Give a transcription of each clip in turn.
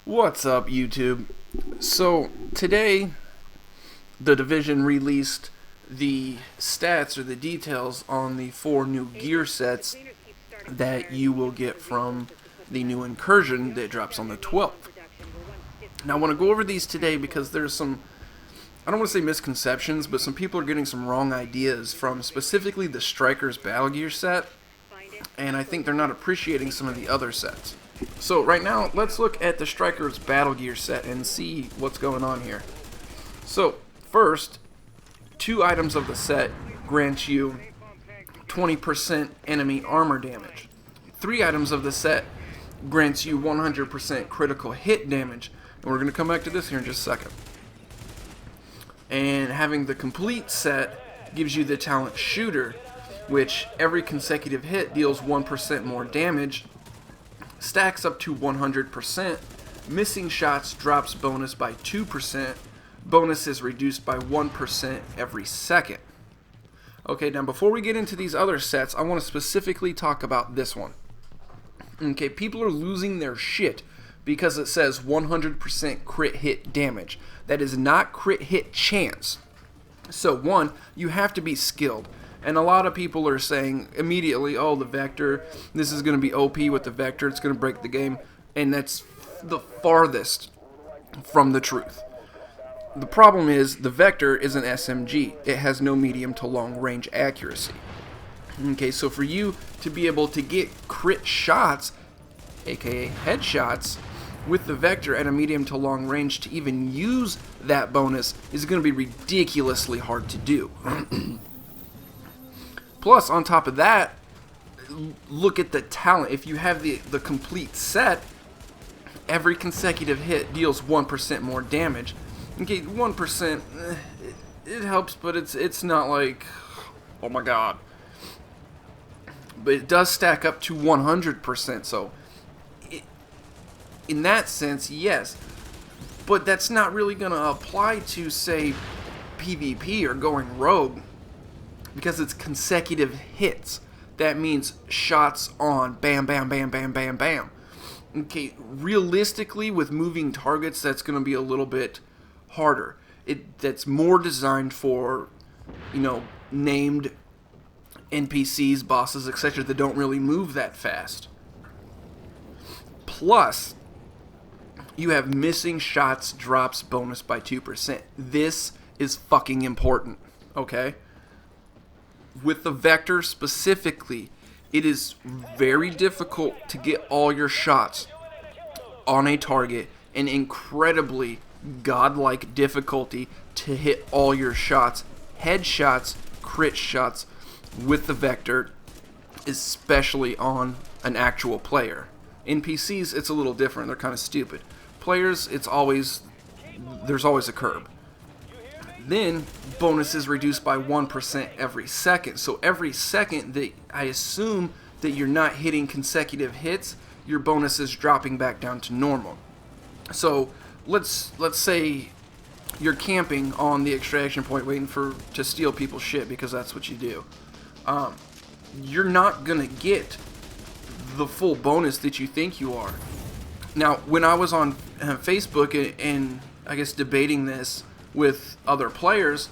What's up, YouTube? So, today, the Division released the stats or the details on the 4 new gear sets that you will get from the new Incursion that drops on the 12th. Now, I want to go over these today because there's some, I don't want to say misconceptions, but some people are getting some wrong ideas from specifically the Striker's Battle Gear set, and I think they're not appreciating some of the other sets. So right now, let's look at the Striker's Battle Gear set and see what's going on here. So first, 2 items of the set grant you 20% enemy armor damage. 3 items of the set grants you 100% critical hit damage. And we're going to come back to this here in just a second. And having the complete set gives you the talent Shooter, which every consecutive hit deals 1% more damage, stacks up to 100%, missing shots drops bonus by 2%, bonus is reduced by 1% every second. Okay, now before we get into these other sets, I want to specifically talk about this one. Okay, people are losing their shit because it says 100% crit hit damage. That is not crit hit chance. So one, you have to be skilled. And a lot of people are saying immediately, oh, the Vector, this is going to be OP with the Vector, it's going to break the game. And that's the farthest from the truth. The problem is the Vector is an SMG. It has no medium to long range accuracy. Okay, so for you to be able to get crit shots, aka headshots, with the Vector at a medium to long range to even use that bonus is going to be ridiculously hard to do. Plus, on top of that, look at the talent. If you have the complete set, every consecutive hit deals 1% more damage. Okay, 1%, it helps, but it's not like, oh my god. But it does stack up to 100%, so in that sense, yes. But that's not really going to apply to, say, PvP or going rogue, because it's consecutive hits. That means shots on, bam, bam, bam, bam, bam, bam. Okay, realistically, with moving targets, that's going to be a little bit harder. That's more designed for, named NPCs, bosses, etc. that don't really move that fast. Plus, you have missing shots drops bonus by 2%. This is fucking important, okay? With the Vector specifically, it is very difficult to get all your shots on a target, and incredibly godlike difficulty to hit all your shots, headshots, crit shots with the Vector, especially on an actual player. NPCs, it's a little different. They're kind of stupid. Players, there's always a curb. Then, bonus is reduced by 1% every second. So every second that I assume that you're not hitting consecutive hits, your bonus is dropping back down to normal. So let's say you're camping on the extraction point waiting to steal people's shit, because that's what you do. You're not gonna get the full bonus that you think you are. Now, when I was on Facebook and I guess debating this with other players,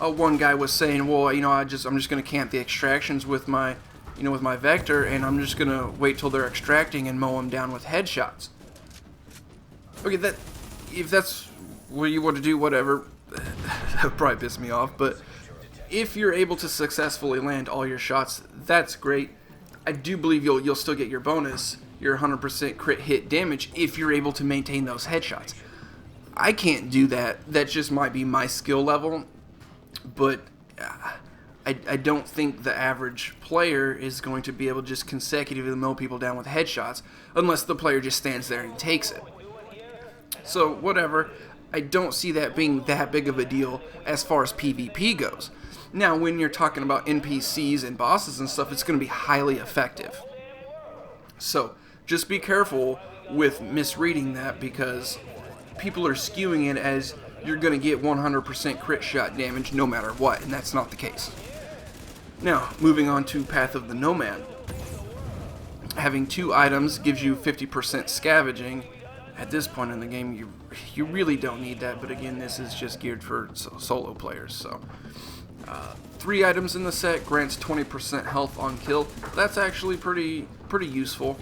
one guy was saying, well, I'm just gonna camp the extractions with my Vector, and I'm just gonna wait till they're extracting and mow them down with headshots. Okay, if that's what you want to do, whatever. That would probably piss me off, but if you're able to successfully land all your shots, that's great. I do believe you'll still get your bonus, your 100% crit hit damage, if you're able to maintain those headshots. I can't do that. That just might be my skill level, but I don't think the average player is going to be able to just consecutively mow people down with headshots, unless the player just stands there and takes it. So, whatever. I don't see that being that big of a deal as far as PvP goes. Now, when you're talking about NPCs and bosses and stuff, it's going to be highly effective. So, just be careful with misreading that, because people are skewing it as you're going to get 100% crit shot damage no matter what, and that's not the case. Now, moving on to Path of the Nomad. Having 2 items gives you 50% scavenging, at this point in the game, you really don't need that. But again, this is just geared for solo players. So 3 items in the set grants 20% health on kill. That's actually pretty useful.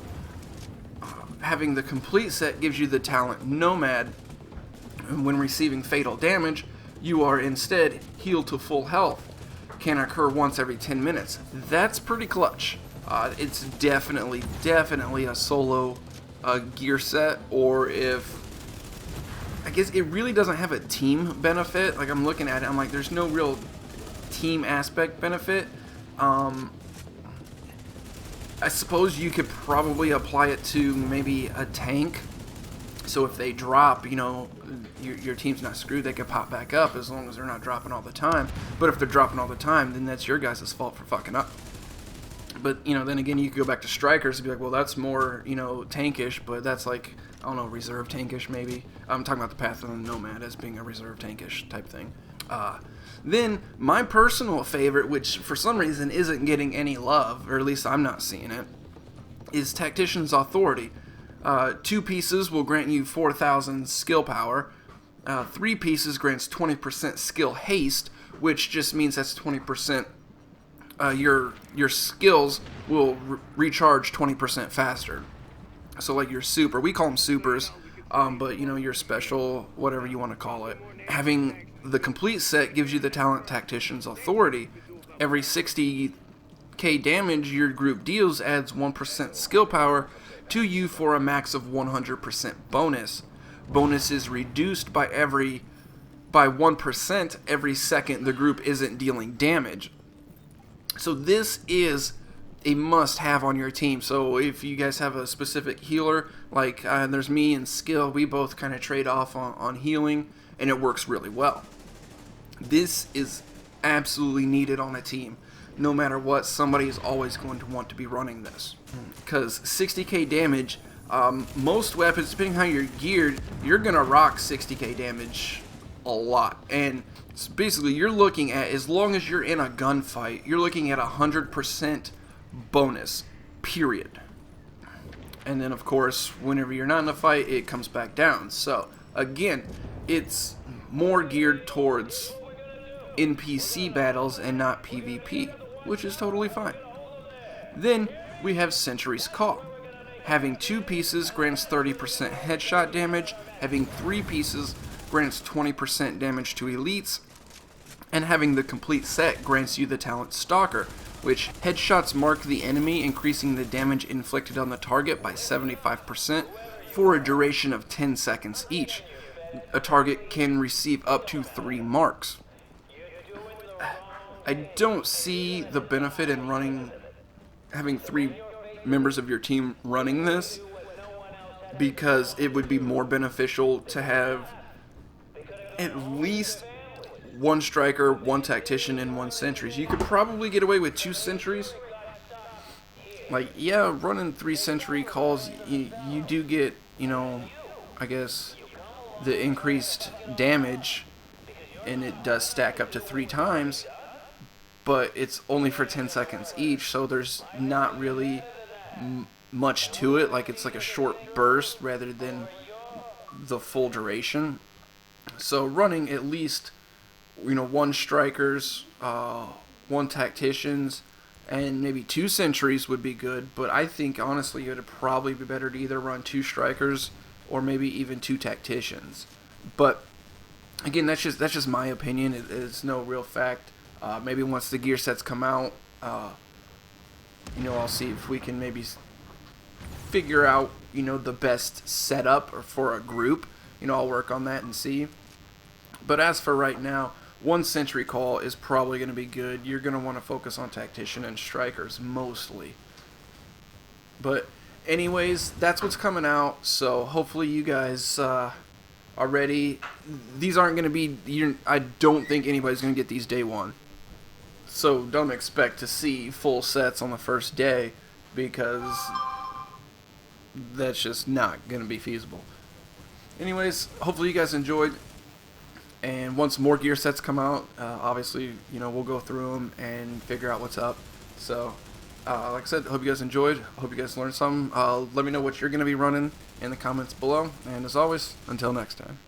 Having the complete set gives you the talent Nomad, and when receiving fatal damage, you are instead healed to full health. Can occur once every 10 minutes. That's pretty clutch. It's definitely a solo gear set, or if I guess it really doesn't have a team benefit. Like, I'm looking at it, I'm like, there's no real team aspect benefit. I suppose you could probably apply it to maybe a tank. So if they drop, you know, your team's not screwed. They can pop back up as long as they're not dropping all the time. But if they're dropping all the time, then that's your guys' fault for fucking up. But, you know, then again, you could go back to strikers and be like, well, that's more, you know, tankish, but that's like, I don't know, reserve tankish maybe. I'm talking about the Path of the Nomad as being a reserve tankish type thing. Then, my personal favorite, which for some reason isn't getting any love, or at least I'm not seeing it, is Tactician's Authority. 2 pieces will grant you 4,000 skill power. 3 pieces grants 20% skill haste, which just means that's 20%. Your skills will recharge 20% faster. So like your super, we call them supers, but you know, your special, whatever you want to call it. Having the complete set gives you the talent Tactician's Authority. Every 60k damage your group deals adds 1% skill power to you for a max of 100% bonus. Bonus is reduced by 1% every second the group isn't dealing damage. So this is a must-have on your team. So if you guys have a specific healer, like there's me and Skill, we both kind of trade off on healing, and it works really well. This is absolutely needed on a team. No matter what, somebody is always going to want to be running this. Because 60k damage, most weapons, depending how you're geared, you're going to rock 60k damage a lot. And so basically, you're looking at, as long as you're in a gunfight, you're looking at 100% bonus, period. And then, of course, whenever you're not in a fight, it comes back down. So, again, it's more geared towards NPC battles and not PvP, which is totally fine. Then, we have Sentry's Call. Having 2 pieces grants 30% headshot damage. Having 3 pieces grants 20% damage to elites. And having the complete set grants you the talent Stalker, which headshots mark the enemy, increasing the damage inflicted on the target by 75% for a duration of 10 seconds each. A target can receive up to 3 marks. I don't see the benefit in having 3 members of your team running this, because it would be more beneficial to have at least 1 striker, 1 tactician, and 1 sentries. You could probably get away with 2 sentries. Like, yeah, running 3 sentry calls, you do get, you know, I guess, the increased damage, and it does stack up to 3 times, but it's only for 10 seconds each, so there's not really much to it. Like, it's like a short burst rather than the full duration. So running at least, you know, 1 strikers, 1 tacticians, and maybe 2 sentries would be good. But I think, honestly, it would probably be better to either run 2 strikers or maybe even 2 tacticians. But again, that's just my opinion. It's no real fact. Maybe once the gear sets come out, you know, I'll see if we can maybe figure out, you know, the best setup for a group. You know, I'll work on that and see. But as for right now, 1 sentry call is probably going to be good. You're going to want to focus on tactician and strikers mostly. But anyways, that's what's coming out. So hopefully you guys are ready. These aren't going to be, I don't think anybody's going to get these day 1. So don't expect to see full sets on the first day, because that's just not going to be feasible. Anyways, hopefully you guys enjoyed. And once more gear sets come out, obviously, you know, we'll go through them and figure out what's up. So, Like I said, I hope you guys enjoyed. I hope you guys learned something. Let me know what you're going to be running in the comments below. And as always, until next time.